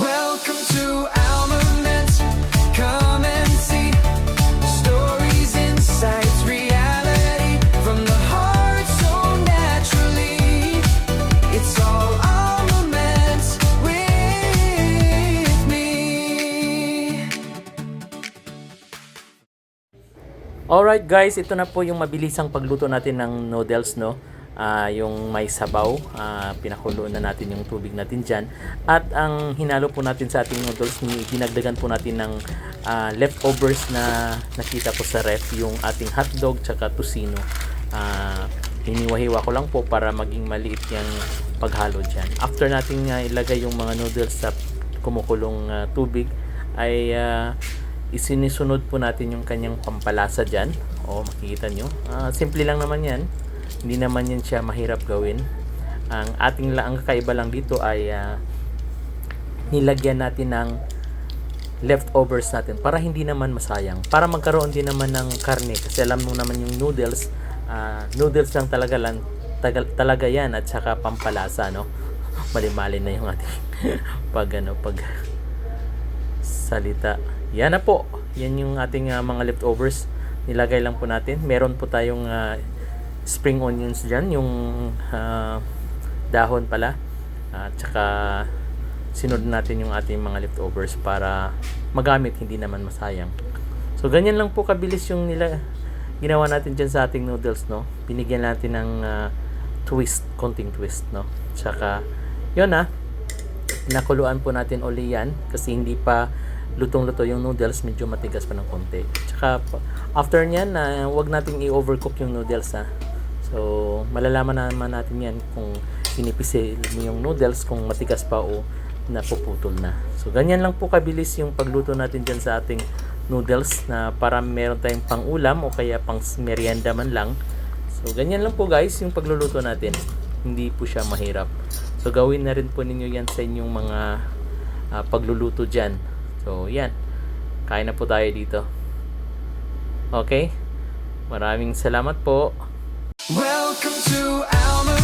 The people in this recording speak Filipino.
Welcome to Almament. Come and see stories, insights, reality from the heart so naturally. It's all Almament with me. Alright guys, ito na po yung mabilisang pagluto natin ng noodles, no? Yung may sabaw, pinakulo na natin yung tubig natin dyan. At ang hinalo po natin sa ating noodles, dinagdagan po natin ng leftovers na nakita ko sa ref, yung ating hotdog tsaka tocino. Hiniwa-hiwa ko lang po para maging maliit yung paghalo dyan. After natin ilagay yung mga noodles sa kumukulong tubig, ay isinisunod po natin yung kanyang pampalasa dyan. O makikita nyo, simple lang naman yan, hindi naman yan siya mahirap gawin. Ang kakaiba lang dito ay nilagyan natin ng leftovers natin para hindi naman masayang, para magkaroon din naman ng karne, kasi alam mo naman yung noodles lang talaga yan, at saka pampalasa, no? Mali-mali na yung ating pag salita. Yan na po, yan yung ating mga leftovers, nilagay lang po natin. Meron po tayong spring onions dyan, yung dahon pala, at saka sinod natin yung ating mga leftovers para magamit, hindi naman masayang. So ganyan lang po kabilis yung ginawa natin dyan sa ating noodles, no? Binigyan natin ng konting twist, no? Tsaka yun, nakuluan po natin uli yan kasi hindi pa lutong-luto yung noodles, medyo matigas pa ng konti. Tsaka after nyan, wag nating i-overcook yung noodles, So malalaman naman natin yan kung pinipisil mo yung noodles, kung matigas pa o napuputol na. So ganyan lang po kabilis yung pagluto natin dyan sa ating noodles, na para meron tayong pang ulam o kaya pang merienda man lang. So ganyan lang po guys yung pagluluto natin, hindi po siya mahirap. So gawin na rin po ninyo yan sa inyong mga pagluluto dyan. So yan, kain na po tayo dito. Okay, maraming salamat po. Welcome to Almament.